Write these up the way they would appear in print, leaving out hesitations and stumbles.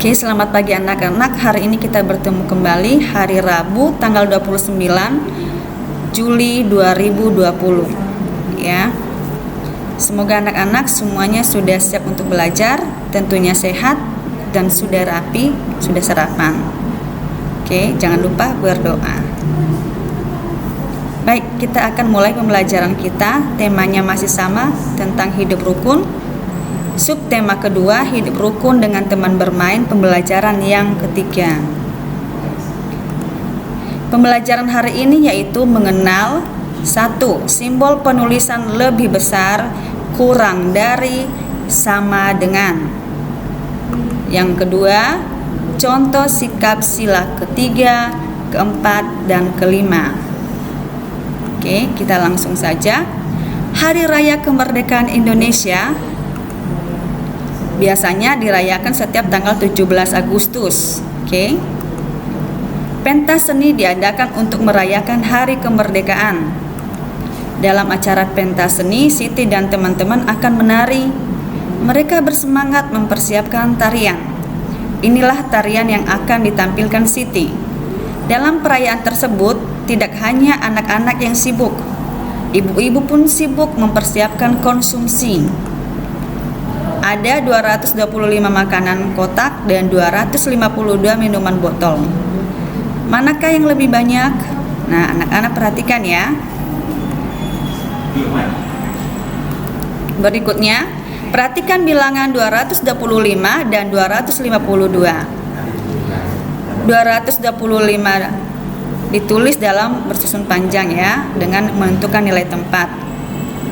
Oke, selamat pagi anak-anak. Hari ini kita bertemu kembali hari Rabu tanggal 29 Juli 2020. Ya. Semoga anak-anak semuanya sudah siap untuk belajar, tentunya sehat dan sudah rapi, sudah sarapan. Oke, jangan lupa berdoa. Baik, kita akan mulai pembelajaran kita. Temanya masih sama, tentang hidup rukun. Subtema kedua, hidup rukun dengan teman bermain, pembelajaran yang ketiga. Pembelajaran hari ini yaitu mengenal 1. Simbol penulisan lebih besar, kurang dari, sama dengan. Yang kedua, contoh sikap sila ketiga, keempat, dan kelima. Oke, kita langsung saja. Hari Raya Kemerdekaan Indonesia biasanya dirayakan setiap tanggal 17 Agustus. Oke. Pentas seni diadakan untuk merayakan hari kemerdekaan. Dalam acara pentas seni, Siti dan teman-teman akan menari. Mereka bersemangat mempersiapkan tarian. Inilah tarian yang akan ditampilkan Siti. Dalam perayaan tersebut, tidak hanya anak-anak yang sibuk. Ibu-ibu pun sibuk mempersiapkan konsumsi. Ada 225 makanan kotak dan 252 minuman botol. Manakah yang lebih banyak? Nah, anak-anak perhatikan ya. Berikutnya, perhatikan bilangan 225 dan 252. 225 ditulis dalam bersusun panjang ya, dengan menentukan nilai tempat.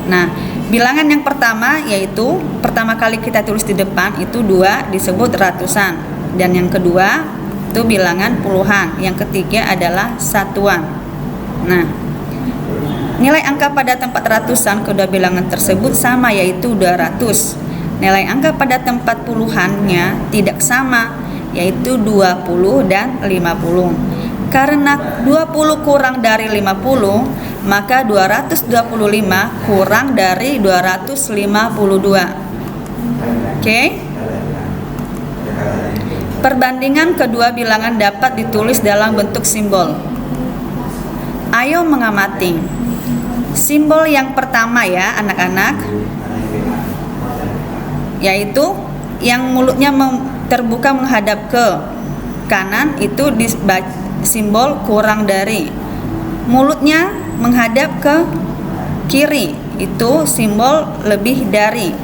Nah, bilangan yang pertama yaitu pertama kali kita tulis di depan itu 2 disebut ratusan, dan yang kedua itu bilangan puluhan, yang ketiga adalah satuan. Nah, nilai angka pada tempat ratusan kedua bilangan tersebut sama yaitu 200. Nilai angka pada tempat puluhannya tidak sama yaitu 20 dan 50. Karena 20 kurang dari 50, maka 225 kurang dari 252. Oke? Perbandingan kedua bilangan dapat ditulis dalam bentuk simbol. Ayo mengamati. Simbol yang pertama ya, anak-anak, yaitu yang mulutnya terbuka menghadap ke kanan itu simbol kurang dari. Mulutnya menghadap ke kiri itu simbol lebih dari.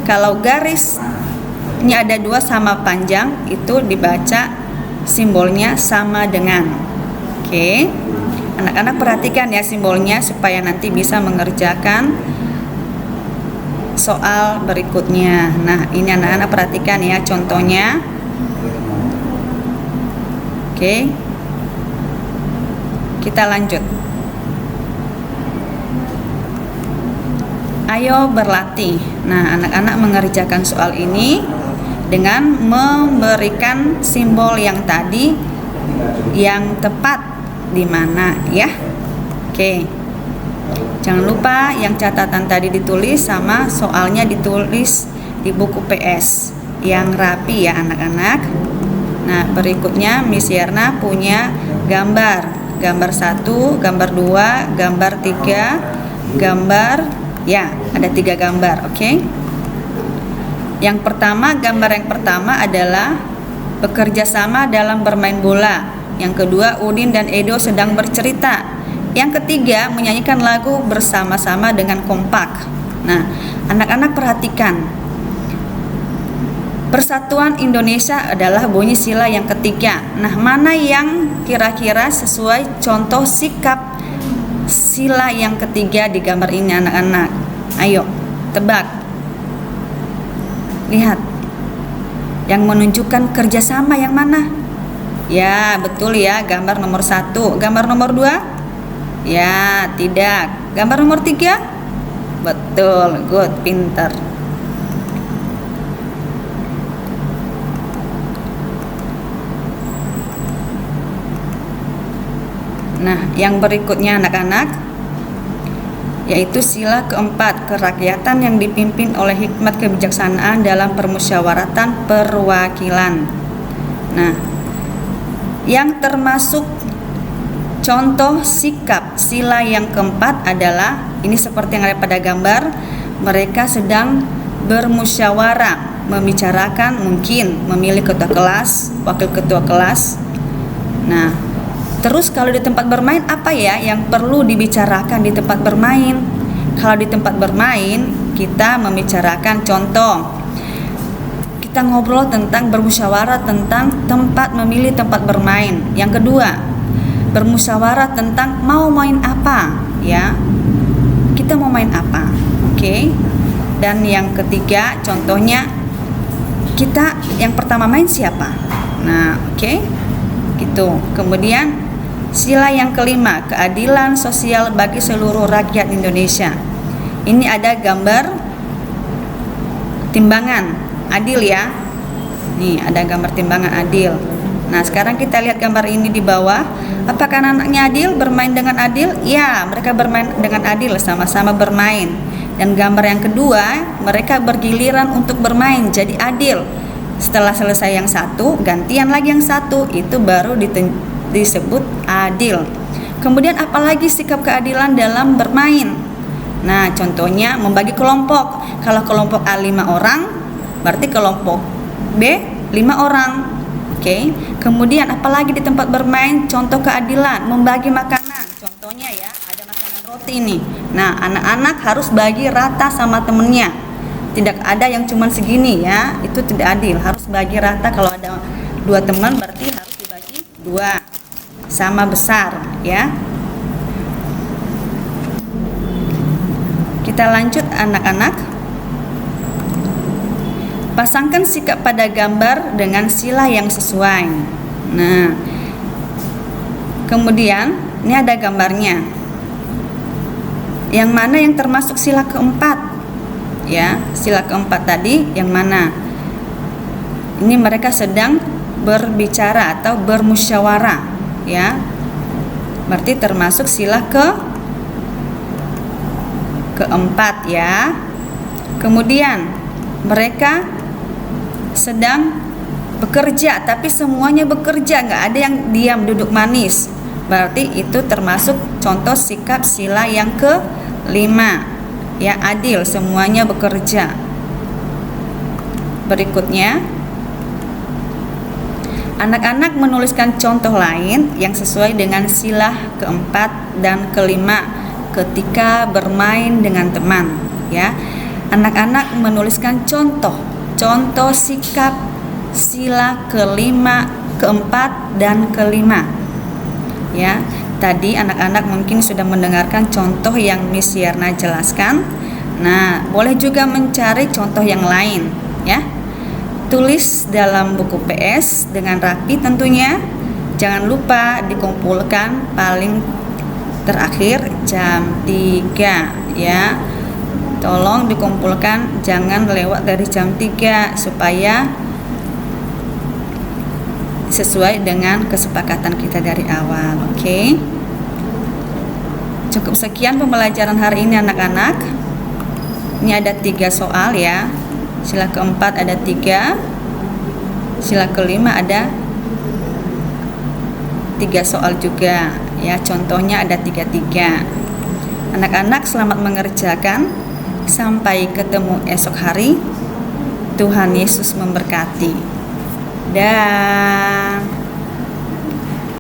Kalau garisnya ada 2 sama panjang itu dibaca simbolnya sama dengan. Oke. Anak-anak perhatikan ya simbolnya supaya nanti bisa mengerjakan soal berikutnya. Nah, ini anak-anak perhatikan ya contohnya. Oke. Kita lanjut. Ayo berlatih. Nah, anak-anak mengerjakan soal ini dengan memberikan simbol yang tadi yang tepat di mana ya. Oke. Jangan lupa yang catatan tadi ditulis sama soalnya ditulis di buku PS yang rapi ya anak-anak. Nah, berikutnya Miss Yerna punya gambar 1, gambar 2, gambar 3, gambar ya, ada 3 gambar, oke? Yang pertama, gambar yang pertama adalah bekerja sama dalam bermain bola. Yang kedua, Udin dan Edo sedang bercerita. Yang ketiga, menyanyikan lagu bersama-sama dengan kompak. Nah, anak-anak perhatikan. Persatuan Indonesia adalah bunyi sila yang ketiga. Nah, mana yang kira-kira sesuai contoh sikap sila yang ketiga di gambar ini anak-anak? Ayo, tebak. Lihat. Yang menunjukkan kerjasama yang mana? Ya, betul ya, gambar nomor 1. Gambar nomor 2? Ya, tidak. Gambar nomor 3? Betul, good, pinter. Nah, yang berikutnya anak-anak yaitu sila keempat, kerakyatan yang dipimpin oleh hikmat kebijaksanaan dalam permusyawaratan perwakilan. Nah, yang termasuk contoh sikap sila yang keempat adalah ini seperti yang ada pada gambar, mereka sedang bermusyawarah, membicarakan, mungkin memilih ketua kelas, wakil ketua kelas. Nah, terus kalau di tempat bermain apa ya yang perlu dibicarakan di tempat bermain? Kalau di tempat bermain kita membicarakan contoh, kita ngobrol tentang bermusyawarah tentang tempat memilih tempat bermain. Yang kedua, bermusyawarah tentang mau main apa, ya. Kita mau main apa, oke? Dan yang ketiga, contohnya kita yang pertama main siapa? Nah, oke, gitu. Kemudian sila yang kelima, keadilan sosial bagi seluruh rakyat Indonesia. Ini ada gambar timbangan adil ya. Nih ada gambar timbangan adil. Nah sekarang kita lihat gambar ini di bawah. Apakah anaknya adil, bermain dengan adil? Ya, mereka bermain dengan adil, sama-sama bermain. Dan gambar yang kedua, mereka bergiliran untuk bermain, jadi adil. Setelah selesai yang satu, gantian lagi yang satu, itu baru disebut adil. Kemudian apalagi sikap keadilan dalam bermain? Nah contohnya membagi kelompok. Kalau kelompok A 5 orang, berarti kelompok B 5 orang. Oke. Kemudian apalagi di tempat bermain contoh keadilan, membagi makanan. Contohnya ya, ada makanan roti nih. Nah, anak-anak harus bagi rata sama temennya. Tidak ada yang cuma segini ya, itu tidak adil. Harus bagi rata. Kalau ada 2 teman berarti harus dibagi 2 sama besar ya. Kita lanjut anak-anak. Pasangkan sikap pada gambar dengan sila yang sesuai. Nah, kemudian ini ada gambarnya. Yang mana yang termasuk sila keempat? Ya, sila keempat tadi yang mana? Ini mereka sedang berbicara atau bermusyawarah, ya. Berarti termasuk sila keempat ya. Kemudian mereka sedang bekerja, tapi semuanya bekerja, nggak ada yang diam duduk manis. Berarti itu termasuk contoh sikap sila yang kelima, ya, adil, semuanya bekerja. Berikutnya, anak-anak menuliskan contoh lain yang sesuai dengan sila keempat dan kelima ketika bermain dengan teman, ya. Anak-anak menuliskan contoh sikap sila kelima, keempat, dan kelima. Ya, tadi anak-anak mungkin sudah mendengarkan contoh yang Miss Yerna jelaskan. Nah, boleh juga mencari contoh yang lain, ya. Tulis dalam buku PS dengan rapi tentunya. Jangan lupa dikumpulkan paling terakhir jam 3, ya. Tolong dikumpulkan, jangan lewat dari jam 3 supaya sesuai dengan kesepakatan kita dari awal. Oke. Cukup sekian pembelajaran hari ini anak-anak. Ini ada 3 soal ya. Sila keempat ada 3. Sila kelima ada 3 soal juga. Ya, contohnya ada 3. Anak-anak selamat mengerjakan. Sampai ketemu esok hari. Tuhan Yesus memberkati. Dah.